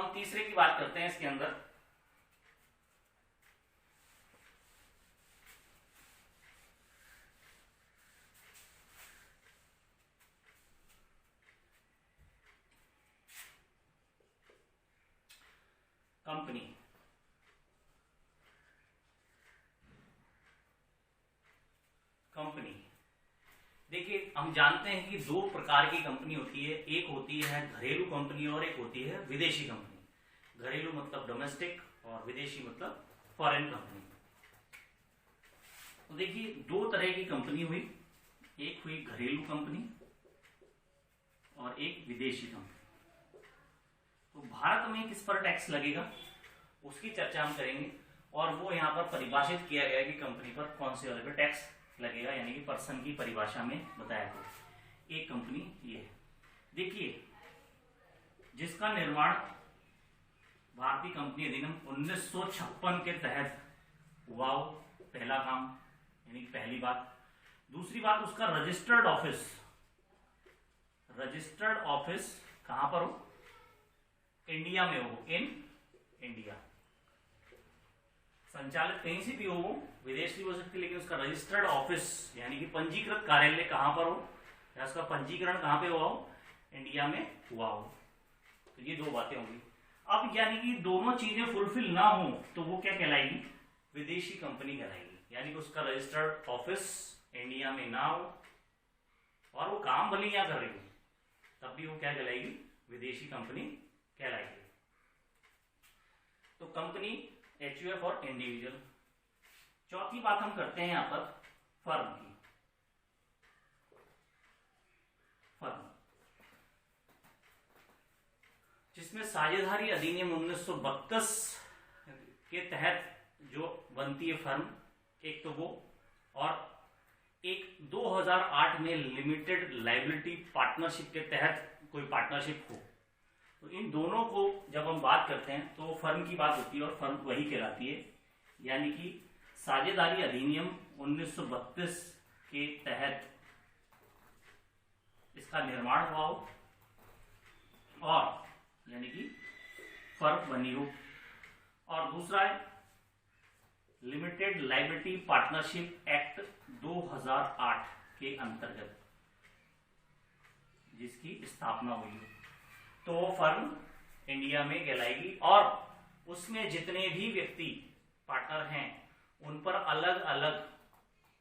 हम तीसरे की बात करते हैं इसके अंदर। कंपनी। कंपनी देखिए, हम जानते हैं कि दो प्रकार की कंपनी होती है, एक होती है घरेलू कंपनी और एक होती है विदेशी कंपनी। घरेलू मतलब डोमेस्टिक और विदेशी मतलब फॉरेन कंपनी। तो देखिए, दो तरह की कंपनी हुई, एक हुई घरेलू कंपनी और एक विदेशी कंपनी। तो भारत में किस पर टैक्स लगेगा उसकी चर्चा हम करेंगे, और वो यहाँ पर परिभाषित किया गया कि कंपनी पर कौन से वाले पे टैक्स लगेगा, यानी कि पर्सन की परिभाषा में बताया गया। एक कंपनी ये है, देखिए, जिसका निर्माण भारतीय कंपनी अधिनियम 1956 के तहत हुआ हो, पहला काम यानी कि पहली बात। दूसरी बात, उसका रजिस्टर्ड ऑफिस, रजिस्टर्ड ऑफिस कहां पर हो, इंडिया में हो, इन इंडिया। संचालित कहीं से भी हो, विदेश भी हो सकती है, लेकिन उसका रजिस्टर्ड ऑफिस यानी कि पंजीकृत कार्यालय कहां पर हो, या उसका पंजीकरण कहां पे हुआ हो, इंडिया में हुआ हो। तो ये दो बातें होंगी। अब यानी कि दोनों चीजें फुलफिल ना हो तो वो क्या कहलाएगी, विदेशी कंपनी कहलाएगी। यानी कि उसका रजिस्टर्ड ऑफिस इंडिया में ना हो और वो काम भले यहां कर रही हो, तब भी वो क्या कहलाएगी, विदेशी कंपनी कहलाएगी। तो कंपनी, एचयूएफ और इंडिविजुअल। चौथी बात हम करते हैं यहां पर फर्म की। फर्म जिसमें साझेदारी अधिनियम 1932 के तहत जो बनती है फर्म, एक तो वो, और एक 2008 में लिमिटेड लायबिलिटी पार्टनरशिप के तहत कोई पार्टनरशिप हो। तो इन दोनों को जब हम बात करते हैं तो फर्म की बात होती है और फर्म वही कहलाती है। यानी कि साझेदारी अधिनियम 1932 के तहत इसका निर्माण हुआ हो और यानी कि फर्म बनी हो। और दूसरा है लिमिटेड लायबिलिटी पार्टनरशिप एक्ट 2008 के अंतर्गत जिसकी स्थापना हुई हो, तो वो फर्म इंडिया में कहलाएगी। और उसमें जितने भी व्यक्ति पार्टनर हैं उन पर अलग अलग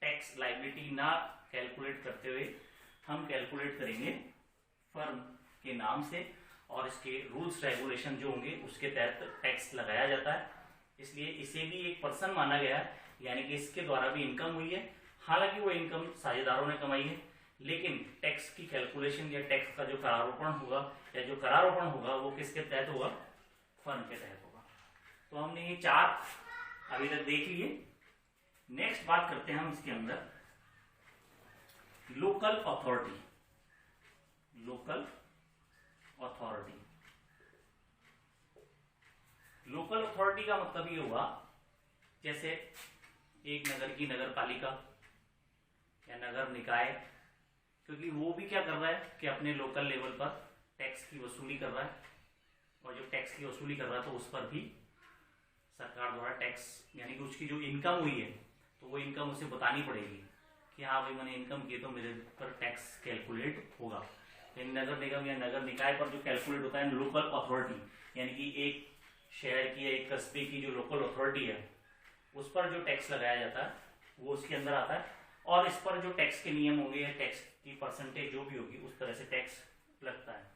टैक्स लायबिलिटी ना कैलकुलेट करते हुए हम कैलकुलेट करेंगे फर्म के नाम से, और इसके रूल्स रेगुलेशन जो होंगे उसके तहत टैक्स लगाया जाता है। इसलिए इसे भी एक पर्सन माना गया है, यानी कि इसके द्वारा भी इनकम हुई है। हालांकि वो इनकम साझेदारों ने कमाई है, लेकिन टैक्स की कैलकुलेशन या टैक्स का जो करारोपण होगा या जो करारोपण होगा वो किसके तहत होगा, फर्म के तहत होगा। तो हमने ये चार अभी तक देख लिए। नेक्स्ट बात करते हैं हम इसके अंदर local authority. Local authority, local authority का मतलब ये हुआ जैसे एक नगर की नगर पालिका या नगर निकाय, क्योंकि वो भी क्या कर रहा है कि अपने लोकल लेवल पर टैक्स की वसूली कर रहा है, और जब टैक्स की वसूली कर रहा है तो उस पर भी सरकार द्वारा टैक्स यानी कि उसकी जो इनकम हुई है तो वो इनकम उसे बतानी पड़ेगी कि हाँ भाई मैंने इनकम की तो मेरे पर टैक्स कैलकुलेट होगा। नगर निगम या नगर निकाय पर जो कैलकुलेट होता है लोकल अथॉरिटी, यानी कि एक शहर की या एक कस्बे की जो लोकल अथॉरिटी है उस पर जो टैक्स लगाया जाता है वो उसके अंदर आता है, और इस पर जो टैक्स के नियम होंगे या टैक्स की परसेंटेज जो भी होगी उस तरह से टैक्स लगता है।